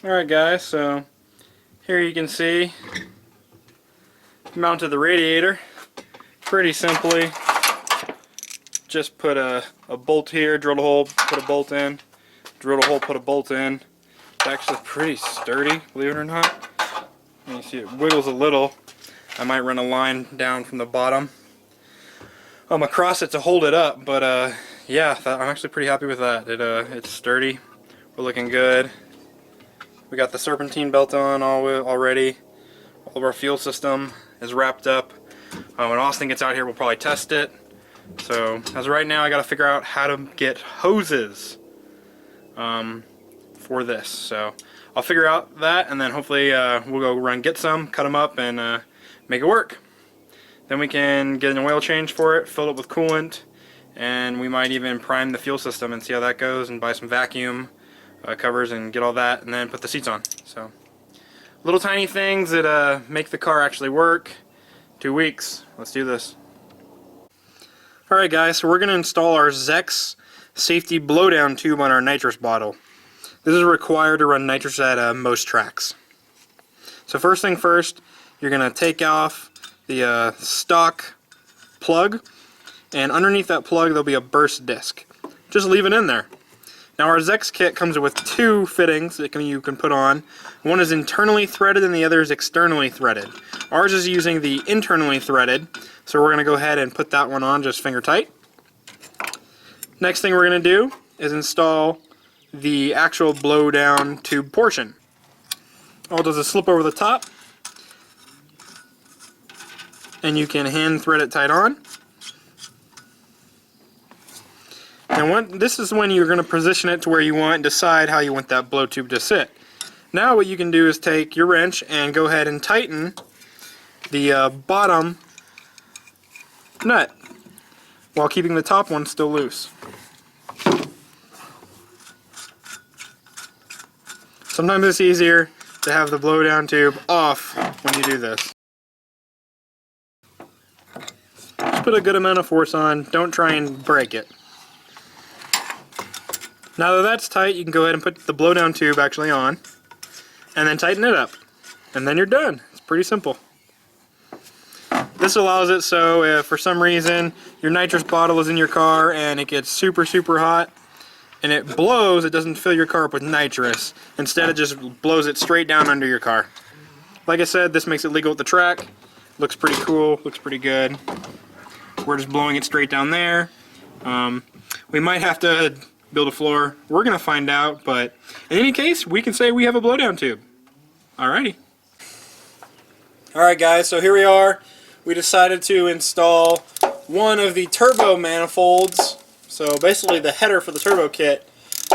Alright guys, so here you can see mounted the radiator pretty simply. Just put a bolt here, drilled a hole, put a bolt in, drilled a hole, put a bolt in. It's actually pretty sturdy, believe it or not. And you see it wiggles a little. I might run a line down from the bottom across it to hold it up, but yeah, I'm actually pretty happy with that. It's sturdy. We're looking good. We got the serpentine belt on already. All of our fuel system is wrapped up. When Austin gets out here, we'll probably test it. So as of right now, I got to figure out how to get hoses for this. So I'll figure out that, and then hopefully we'll go get some, cut them up, and make it work. Then we can get an oil change for it, fill it with coolant, and we might even prime the fuel system and see how that goes, and buy some vacuum covers and get all that, and then put the seats on. So little tiny things that make the car actually work. 2 weeks. Let's do this. Alright guys, so we're going to install our Zex safety blowdown tube on our nitrous bottle. This is required to run nitrous at most tracks. So first thing first, you're going to take off the stock plug, and underneath that plug there'll be a burst disc. Just leave it in there. Now our Zex kit comes with 2 fittings that you can put on. One is internally threaded and the other is externally threaded. Ours is using the internally threaded, so we're going to go ahead and put that one on just finger tight. Next thing we're going to do is install the actual blowdown tube portion. All it does is slip over the top, and you can hand thread it tight on. And this is when you're going to position it to where you want and decide how you want that blow tube to sit. Now what you can do is take your wrench and go ahead and tighten the bottom nut while keeping the top one still loose. Sometimes it's easier to have the blowdown tube off when you do this. Just put a good amount of force on, don't try and break it. Now that that's tight, you can go ahead and put the blowdown tube actually on, and then tighten it up. And then you're done. It's pretty simple. This allows it so if for some reason your nitrous bottle is in your car and it gets super hot and it blows, it doesn't fill your car up with nitrous. Instead it just blows it straight down under your car. Like I said, this makes it legal at the track. Looks pretty cool, looks pretty good. We're just blowing it straight down there. We might have to build a floor. We're going to find out, but in any case, we can say we have a blowdown tube. Alrighty. Alright guys, so here we are. We decided to install one of the turbo manifolds, so basically the header for the turbo kit,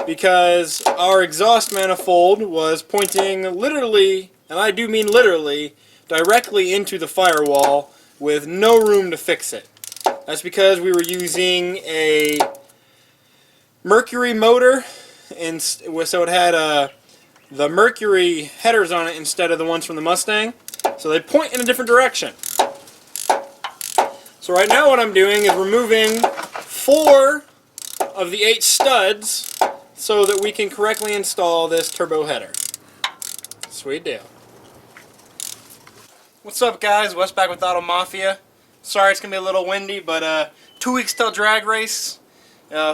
because our exhaust manifold was pointing literally, and I do mean literally, directly into the firewall with no room to fix it. That's because we were using a Mercury motor, and so it had the Mercury headers on it instead of the ones from the Mustang, so they point in a different direction. So right now what I'm doing is removing 4 of the 8 studs so that we can correctly install this turbo header. Sweet deal. What's up guys, Wes back with Auto-Mafia. Sorry it's going to be a little windy, but 2 weeks till drag race.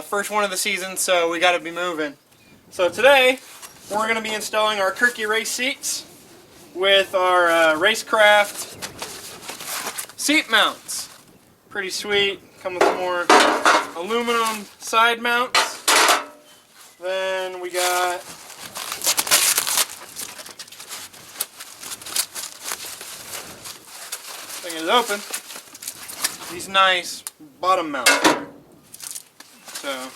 First one of the season, so we got to be moving. So today we're going to be installing our Kirkey race seats with our Racecraft seat mounts. Pretty sweet. Come with some more aluminum side mounts. Then we got thing is open. These nice bottom mounts. So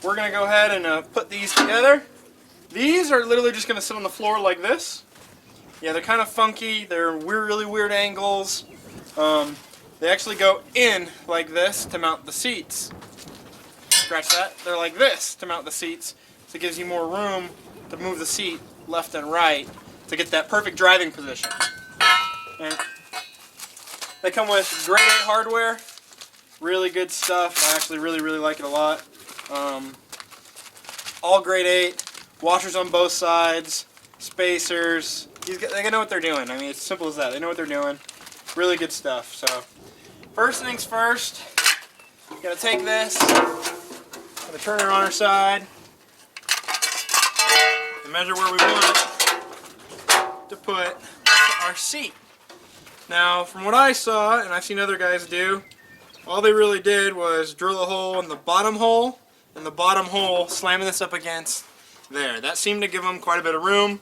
we're going to go ahead and put these together. These are literally just going to sit on the floor like this. Yeah, they're kind of funky. They're really weird angles. They actually go in like this to mount the seats. Scratch that. They're like this to mount the seats. So it gives you more room to move the seat left and right to get that perfect driving position. And they come with grade A hardware, really good stuff. I actually really like it a lot. all grade 8, washers on both sides, spacers. They know what they're doing. I mean, it's simple as that. They know what they're doing. Really good stuff. So, first things first, gotta take this, gotta turn it on our side, and measure where we want to put our seat. Now, from what I saw, and I've seen other guys do, all they really did was drill a hole in the bottom hole, and the bottom hole slamming this up against there. That seemed to give them quite a bit of room.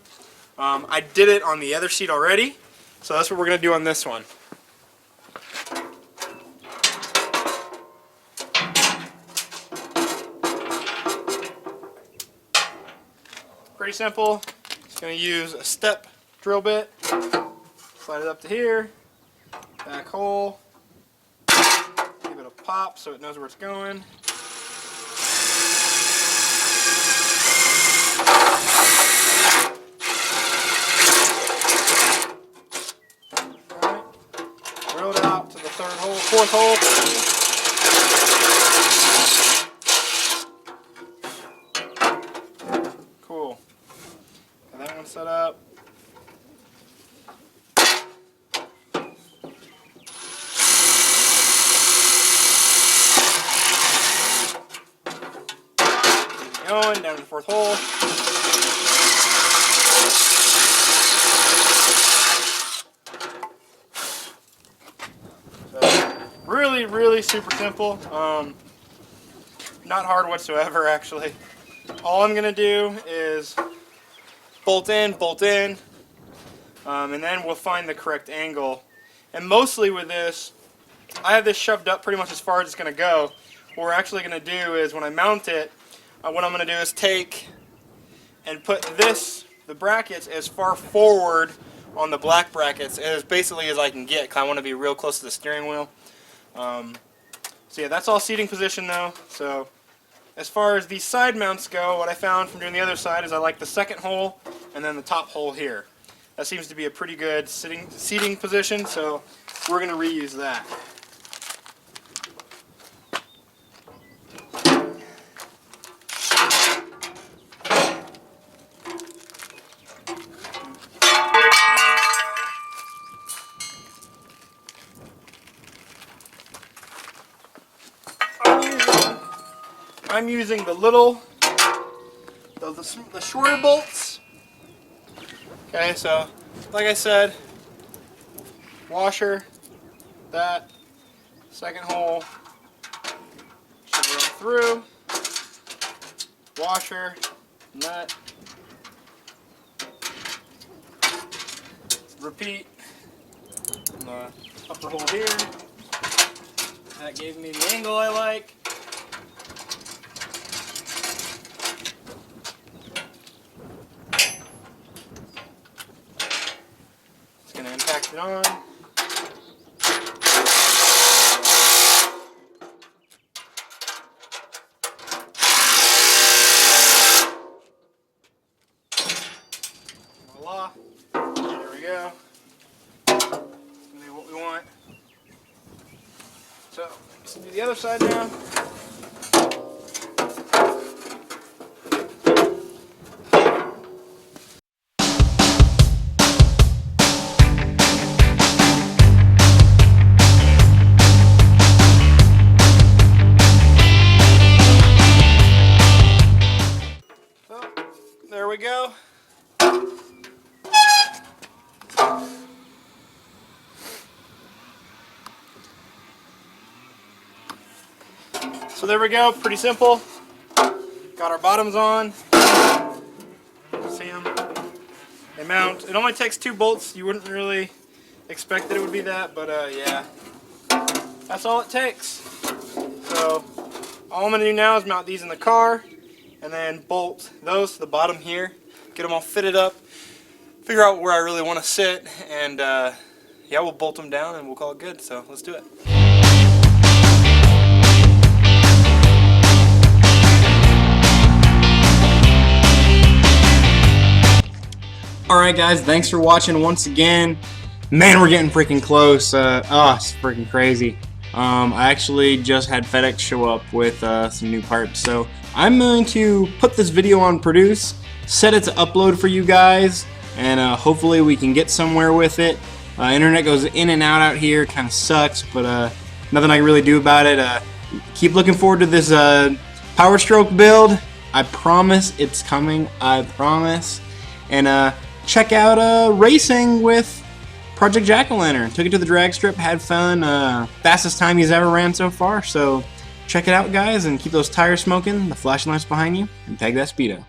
I did it on the other seat already, so that's what we're going to do on this one. Pretty simple. Just going to use a step drill bit. Slide it up to here, back hole, give it a pop so it knows where it's going. Alright, drill it out to the fourth hole. Cool. Got that one set up. Going down to the fourth hole. So really super simple. Not hard whatsoever, actually. All I'm gonna do is bolt in, and then we'll find the correct angle. And mostly with this, I have this shoved up pretty much as far as it's gonna go. What we're actually gonna do is when I mount it, what I'm going to do is take and put the brackets, as far forward on the black brackets as basically as I can get, because I want to be real close to the steering wheel. So yeah, that's all seating position though. So as far as these side mounts go, what I found from doing the other side is I like the second hole and then the top hole here. That seems to be a pretty good seating position, so we're going to reuse that. I'm using the shorter bolts. Okay, so like I said, washer, that, second hole, shove it up through, washer, nut, repeat, in the upper hole here. That gave me the angle I like. Impact it on. Voila. There we go. That's going to be what we want. So, let's do the other side now. There we go. So there we go, pretty simple. Got our bottoms on. See them? They mount. It only takes 2 bolts. You wouldn't really expect that it would be that, but yeah. That's all it takes. So all I'm going to do now is mount these in the car, and then bolt those to the bottom here, get them all fitted up, figure out where I really want to sit, and yeah, we'll bolt them down and we'll call it good. So let's do it. Alright guys, thanks for watching once again. Man, we're getting freaking close. It's freaking crazy. I actually just had FedEx show up with some new parts, so I'm going to put this video on produce, set it to upload for you guys, and hopefully we can get somewhere with it. Internet goes in and out here, kind of sucks, but nothing I can really do about it. Keep looking forward to this Power Stroke build. I promise it's coming, I promise. And check out racing with Project Jack-O-Lantern. Took it to the drag strip, had fun. Fastest time he's ever ran so far, so check it out, guys, and keep those tires smoking, the flashing lights behind you, and tag that speedo.